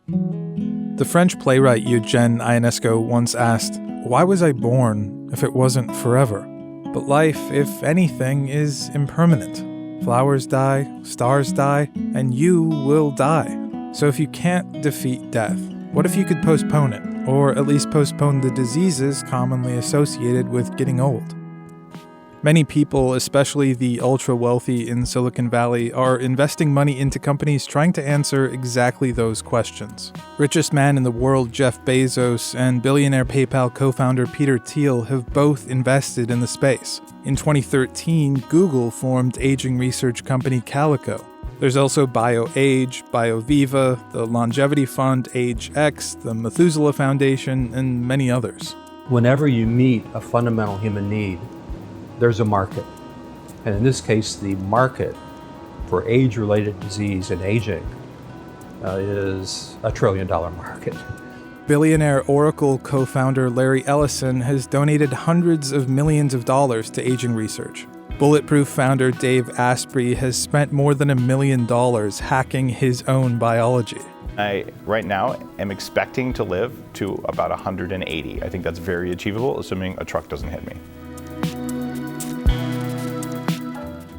The French playwright Eugène Ionesco once asked, "Why was I born if it wasn't forever?" But life, if anything, is impermanent. Flowers die, stars die, and you will die. So if you can't defeat death, what if you could postpone it? Or at least postpone the diseases commonly associated with getting old? Many people, especially the ultra-wealthy in Silicon Valley, are investing money into companies trying to answer exactly those questions. Richest man in the world, Jeff Bezos, and billionaire PayPal co-founder Peter Thiel have both invested in the space. In 2013, Google formed aging research company Calico. There's also BioAge, BioViva, the longevity fund AgeX, the Methuselah Foundation, and many others. Whenever you meet a fundamental human need, there's a market. And in this case, the market for age-related disease and aging is a $1 trillion market. Billionaire Oracle co-founder Larry Ellison has donated hundreds of millions of dollars to aging research. Bulletproof founder Dave Asprey has spent more than $1 million hacking his own biology. I, right now, am expecting to live to about 180. I think that's very achievable, assuming a truck doesn't hit me.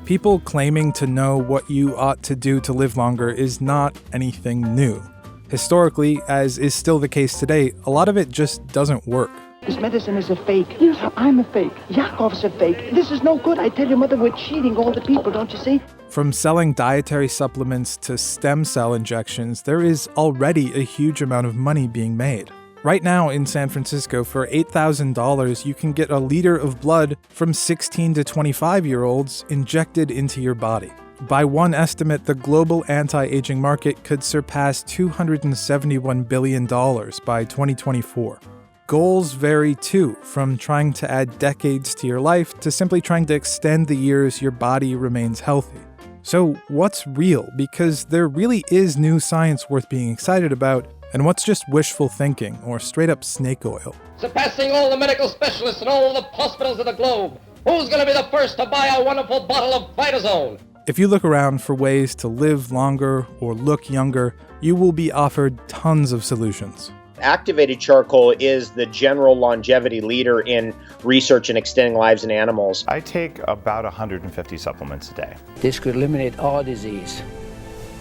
People claiming to know what you ought to do to live longer is not anything new. Historically, as is still the case today, a lot of it just doesn't work. This medicine is a fake. I'm a fake. Yakov's a fake. This is no good. I tell you, Mother, we're cheating all the people, don't you see? From selling dietary supplements to stem cell injections, there is already a huge amount of money being made. Right now in San Francisco, for $8,000, you can get a liter of blood from 16 to 25-year-olds injected into your body. By one estimate, the global anti-aging market could surpass $271 billion by 2024. Goals vary too, from trying to add decades to your life to simply trying to extend the years your body remains healthy. So what's real? Because there really is new science worth being excited about, and what's just wishful thinking or straight up snake oil? Surpassing all the medical specialists in all the hospitals of the globe. Who's going to be the first to buy a wonderful bottle of Vitazone? If you look around for ways to live longer or look younger, you will be offered tons of solutions. Activated charcoal is the general longevity leader in research in extending lives in animals. I take about 150 supplements a day. This could eliminate all disease.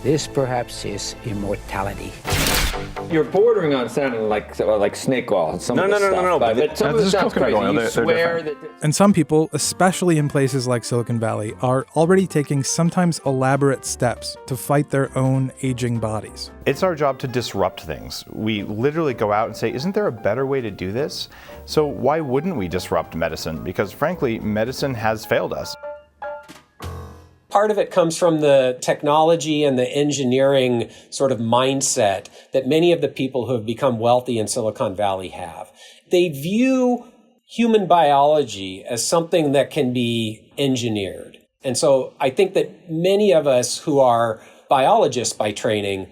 This perhaps is immortality. You're bordering on sounding like snake oil. No. But some of the stuff's crazy. You swear that. And some people, especially in places like Silicon Valley, are already taking sometimes elaborate steps to fight their own aging bodies. It's our job to disrupt things. We literally go out and say, isn't there a better way to do this? So why wouldn't we disrupt medicine? Because frankly, medicine has failed us. Part of it comes from the technology and the engineering sort of mindset that many of the people who have become wealthy in Silicon Valley have. They view human biology as something that can be engineered. And so I think that many of us who are biologists by training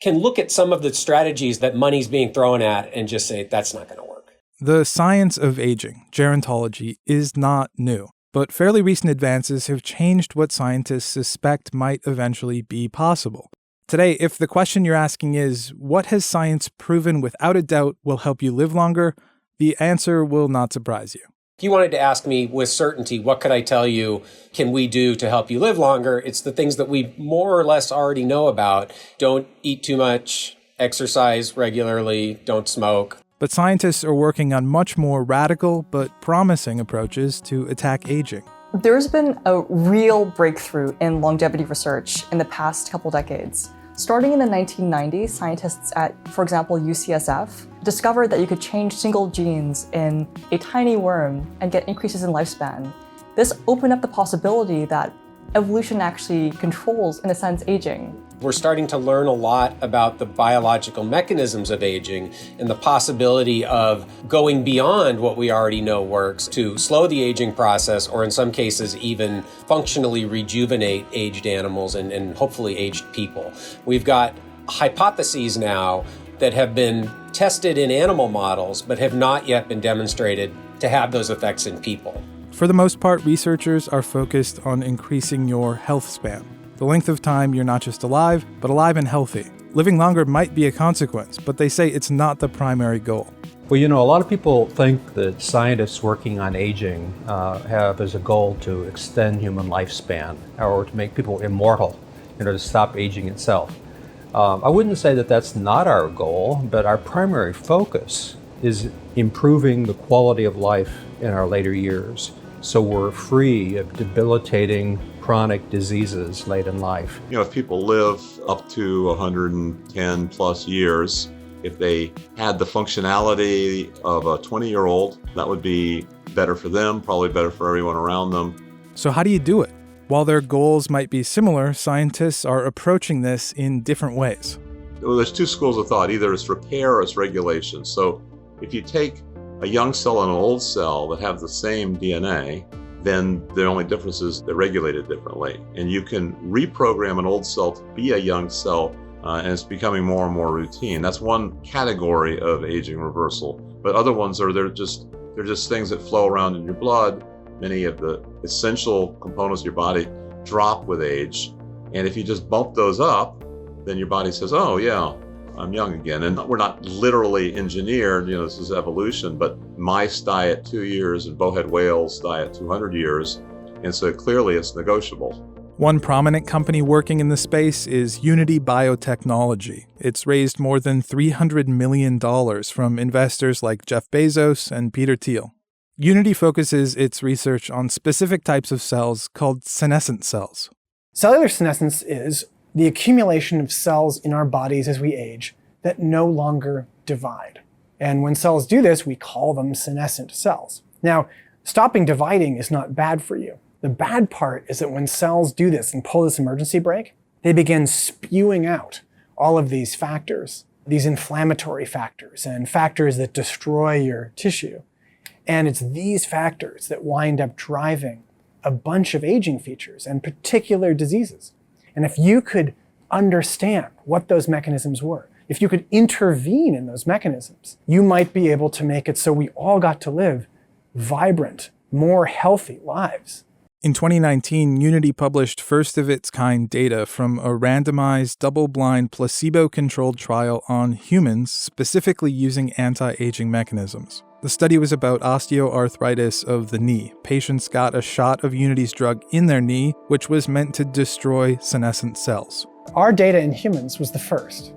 can look at some of the strategies that money's being thrown at and just say, that's not going to work. The science of aging, gerontology, is not new. But fairly recent advances have changed what scientists suspect might eventually be possible. Today, if the question you're asking is, what has science proven without a doubt will help you live longer? The answer will not surprise you. If you wanted to ask me with certainty, what could I tell you can we do to help you live longer? It's the things that we more or less already know about. Don't eat too much, exercise regularly, don't smoke. But scientists are working on much more radical but promising approaches to attack aging. There's been a real breakthrough in longevity research in the past couple decades. Starting in the 1990s, scientists at, for example, UCSF, discovered that you could change single genes in a tiny worm and get increases in lifespan. This opened up the possibility that evolution actually controls, in a sense, aging. We're starting to learn a lot about the biological mechanisms of aging and the possibility of going beyond what we already know works to slow the aging process, or in some cases even functionally rejuvenate aged animals and hopefully aged people. We've got hypotheses now that have been tested in animal models but have not yet been demonstrated to have those effects in people. For the most part, researchers are focused on increasing your health span. The length of time you're not just alive, but alive and healthy. Living longer might be a consequence, but they say it's not the primary goal. Well, a lot of people think that scientists working on aging have as a goal to extend human lifespan or to make people immortal, to stop aging itself. I wouldn't say that that's not our goal, but our primary focus is improving the quality of life in our later years, so we're free of debilitating chronic diseases late in life. If people live up to 110 plus years, if they had the functionality of a 20-year-old, that would be better for them, probably better for everyone around them. So how do you do it? While their goals might be similar, scientists are approaching this in different ways. Well, there's two schools of thought. Either it's repair or it's regulation. So if you take a young cell and an old cell that have the same DNA, then the only difference is they're regulated differently. And you can reprogram an old cell to be a young cell, and it's becoming more and more routine. That's one category of aging reversal. But other ones they're just things that flow around in your blood. Many of the essential components of your body drop with age. And if you just bump those up, then your body says, oh yeah, I'm young again. And we're not literally engineered, this is evolution, but mice die at 2 years and bowhead whales die at 200 years. And so clearly it's negotiable. One prominent company working in the space is Unity Biotechnology. It's raised more than $300 million from investors like Jeff Bezos and Peter Thiel. Unity focuses its research on specific types of cells called senescent cells. Cellular senescence is the accumulation of cells in our bodies as we age that no longer divide. And when cells do this, we call them senescent cells. Now, stopping dividing is not bad for you. The bad part is that when cells do this and pull this emergency brake, they begin spewing out all of these factors, these inflammatory factors and factors that destroy your tissue. And it's these factors that wind up driving a bunch of aging features and particular diseases. And if you could understand what those mechanisms were, if you could intervene in those mechanisms, you might be able to make it so we all got to live vibrant, more healthy lives. In 2019, Unity published first-of-its-kind data from a randomized, double-blind, placebo-controlled trial on humans, specifically using anti-aging mechanisms. The study was about osteoarthritis of the knee. Patients got a shot of Unity's drug in their knee, which was meant to destroy senescent cells. Our data in humans was the first,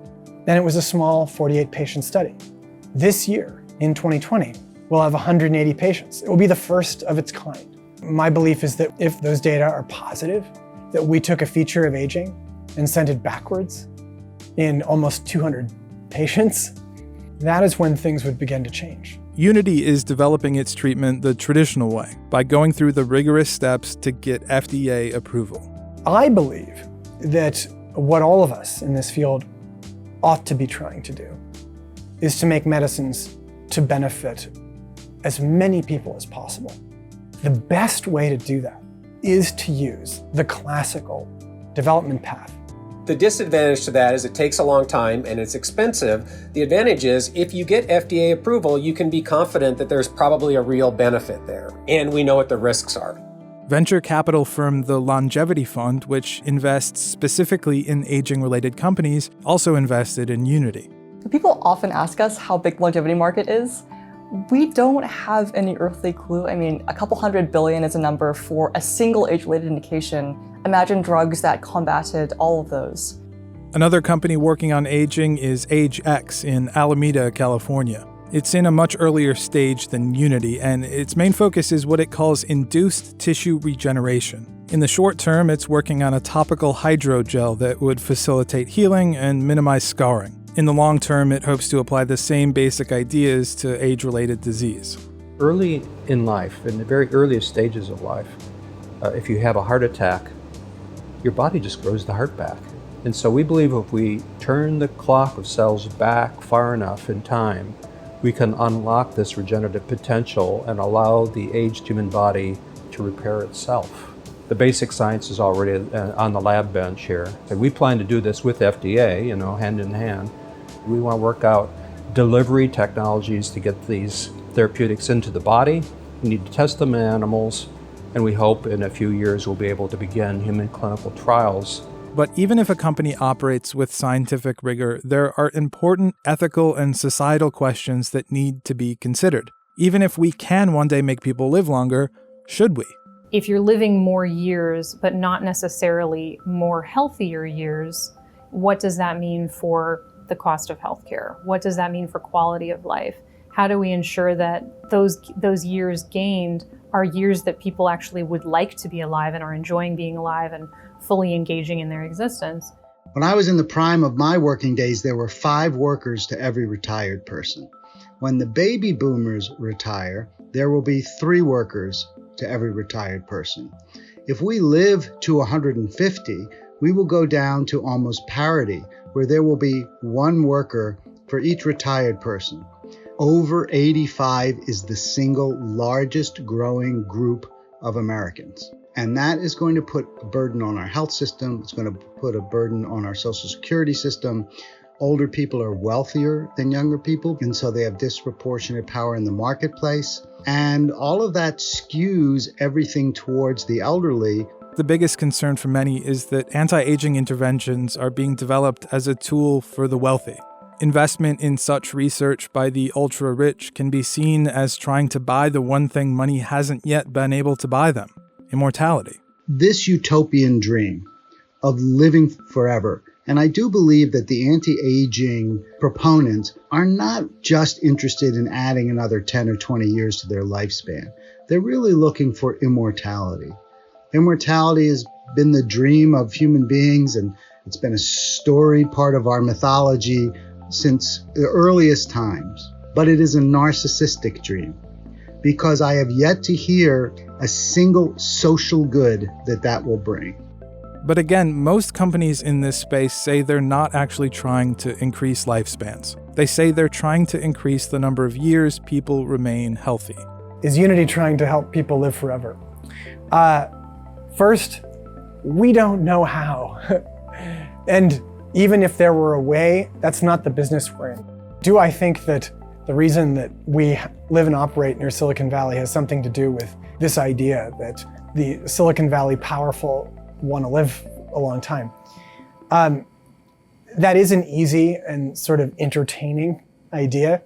and it was a small 48-patient study. This year, in 2020, we'll have 180 patients. It will be the first of its kind. My belief is that if those data are positive, that we took a feature of aging and sent it backwards in almost 200 patients, that is when things would begin to change. Unity is developing its treatment the traditional way, by going through the rigorous steps to get FDA approval. I believe that what all of us in this field ought to be trying to do is to make medicines to benefit as many people as possible. The best way to do that is to use the classical development path. The disadvantage to that is it takes a long time and it's expensive. The advantage is if you get FDA approval, you can be confident that there's probably a real benefit there, and we know what the risks are. Venture capital firm The Longevity Fund, which invests specifically in aging-related companies, also invested in Unity. People often ask us how big the longevity market is. We don't have any earthly clue. I mean, a couple $100 billion is a number for a single age-related indication. Imagine drugs that combated all of those. Another company working on aging is AgeX in Alameda, California. It's in a much earlier stage than Unity, and its main focus is what it calls induced tissue regeneration. In the short term, it's working on a topical hydrogel that would facilitate healing and minimize scarring. In the long term, it hopes to apply the same basic ideas to age-related disease. Early in life, in the very earliest stages of life, if you have a heart attack, your body just grows the heart back. And so we believe if we turn the clock of cells back far enough in time, we can unlock this regenerative potential and allow the aged human body to repair itself. The basic science is already on the lab bench here. And we plan to do this with FDA, hand in hand. We want to work out delivery technologies to get these therapeutics into the body. We need to test them in animals, and we hope in a few years we'll be able to begin human clinical trials But even if a company operates with scientific rigor, there are important ethical and societal questions that need to be considered. Even if we can one day make people live longer, should we? If you're living more years, but not necessarily more healthier years, what does that mean for the cost of healthcare? What does that mean for quality of life? How do we ensure that those years gained are years that people actually would like to be alive and are enjoying being alive and fully engaging in their existence? When I was in the prime of my working days, there were 5 workers to every retired person. When the baby boomers retire, there will be 3 workers to every retired person. If we live to 150, we will go down to almost parity, where there will be 1 worker for each retired person. Over 85 is the single largest growing group of Americans. And that is going to put a burden on our health system. It's going to put a burden on our Social Security system. Older people are wealthier than younger people, and so they have disproportionate power in the marketplace. And all of that skews everything towards the elderly. The biggest concern for many is that anti-aging interventions are being developed as a tool for the wealthy. Investment in such research by the ultra-rich can be seen as trying to buy the one thing money hasn't yet been able to buy them: immortality. This utopian dream of living forever. And I do believe that the anti-aging proponents are not just interested in adding another 10 or 20 years to their lifespan. They're really looking for immortality. Immortality has been the dream of human beings, and it's been a storied part of our mythology since the earliest times. But it is a narcissistic dream, because I have yet to hear a single social good that will bring. But again, most companies in this space say they're not actually trying to increase lifespans. They say they're trying to increase the number of years people remain healthy. Is Unity trying to help people live forever? First, we don't know how. And even if there were a way, that's not the business we're in. Do I think that the reason that we live and operate near Silicon Valley has something to do with this idea that the Silicon Valley powerful want to live a long time? That is an easy and sort of entertaining idea.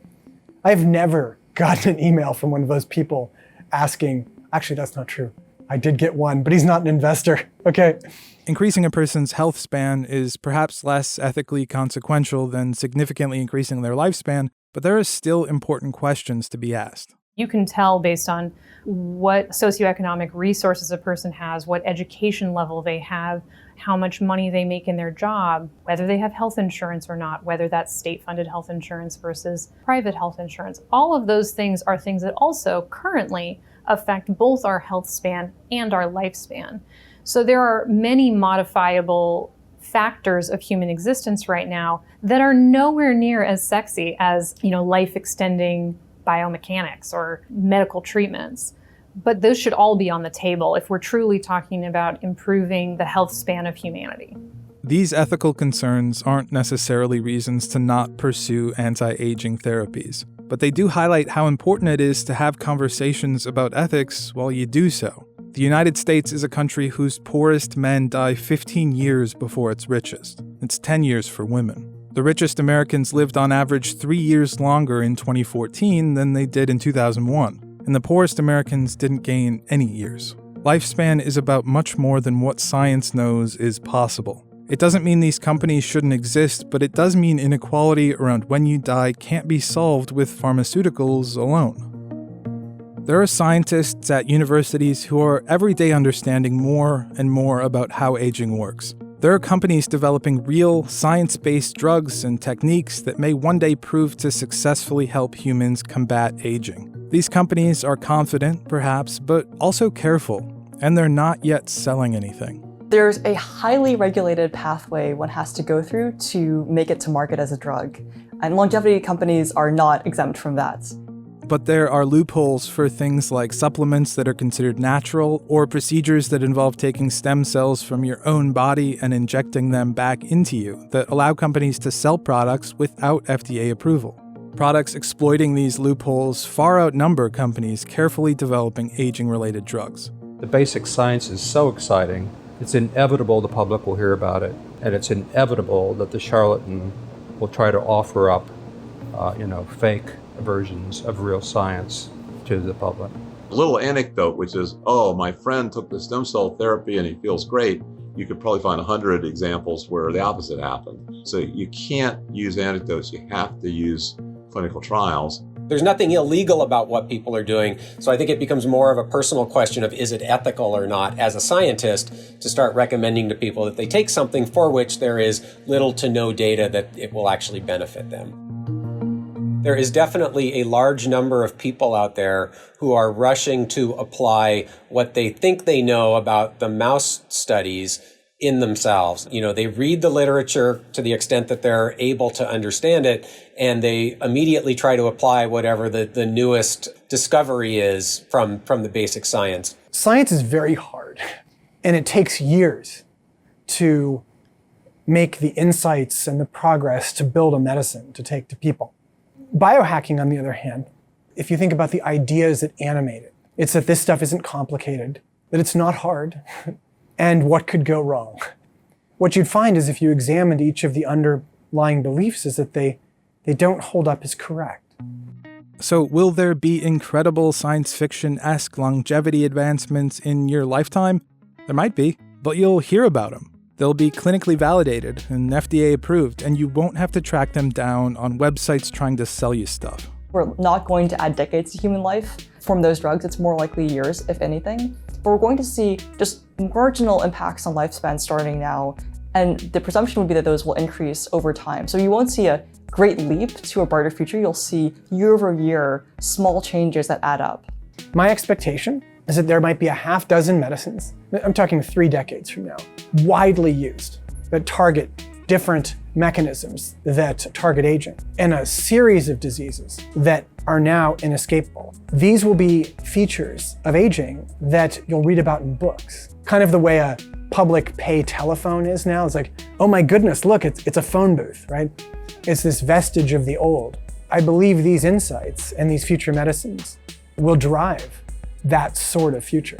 I've never gotten an email from one of those people asking, actually, that's not true. I did get one, but he's not an investor. Okay. Increasing a person's health span is perhaps less ethically consequential than significantly increasing their lifespan, but there are still important questions to be asked. You can tell based on what socioeconomic resources a person has, what education level they have, how much money they make in their job, whether they have health insurance or not, whether that's state-funded health insurance versus private health insurance. All of those things are things that also currently affect both our health span and our lifespan. So there are many modifiable factors of human existence right now that are nowhere near as sexy as, life-extending biomechanics or medical treatments. But those should all be on the table if we're truly talking about improving the health span of humanity. These ethical concerns aren't necessarily reasons to not pursue anti-aging therapies, but they do highlight how important it is to have conversations about ethics while you do so. The United States is a country whose poorest men die 15 years before its richest. It's 10 years for women. The richest Americans lived on average 3 years longer in 2014 than they did in 2001, and the poorest Americans didn't gain any years. Lifespan is about much more than what science knows is possible. It doesn't mean these companies shouldn't exist, but it does mean inequality around when you die can't be solved with pharmaceuticals alone. There are scientists at universities who are every day understanding more and more about how aging works. There are companies developing real, science-based drugs and techniques that may one day prove to successfully help humans combat aging. These companies are confident, perhaps, but also careful, and they're not yet selling anything. There's a highly regulated pathway one has to go through to make it to market as a drug, and longevity companies are not exempt from that. But there are loopholes for things like supplements that are considered natural, or procedures that involve taking stem cells from your own body and injecting them back into you that allow companies to sell products without FDA approval. Products exploiting these loopholes far outnumber companies carefully developing aging-related drugs. The basic science is so exciting It's inevitable the public will hear about it, and it's inevitable that the charlatan will try to offer up, fake versions of real science to the public. A little anecdote, which is, oh, my friend took the stem cell therapy and he feels great. You could probably find 100 examples where the opposite happened. So you can't use anecdotes, you have to use clinical trials. There's nothing illegal about what people are doing, so I think it becomes more of a personal question of is it ethical or not as a scientist to start recommending to people that they take something for which there is little to no data that it will actually benefit them. There is definitely a large number of people out there who are rushing to apply what they think they know about the mouse studies in themselves. They read the literature to the extent that they're able to understand it, and they immediately try to apply whatever the newest discovery is from the basic science. Science is very hard, and it takes years to make the insights and the progress to build a medicine to take to people. Biohacking, on the other hand, if you think about the ideas that animate it, it's that this stuff isn't complicated, that it's not hard, and what could go wrong. What you'd find is if you examined each of the underlying beliefs is that they don't hold up as correct. So will there be incredible science fiction-esque longevity advancements in your lifetime? There might be, but you'll hear about them. They'll be clinically validated and FDA approved, and you won't have to track them down on websites trying to sell you stuff. We're not going to add decades to human life from those drugs. It's more likely years, if anything. But we're going to see just marginal impacts on lifespan starting now, and the presumption would be that those will increase over time. So you won't see a great leap to a brighter future. You'll see year over year small changes that add up. My expectation is that there might be a half dozen medicines, I'm talking 3 decades from now, widely used that target different mechanisms that target aging, and a series of diseases that are now inescapable. These will be features of aging that you'll read about in books, kind of the way a public pay telephone is now. It's like, oh my goodness, look, it's a phone booth, right? It's this vestige of the old. I believe these insights and these future medicines will drive that sort of future.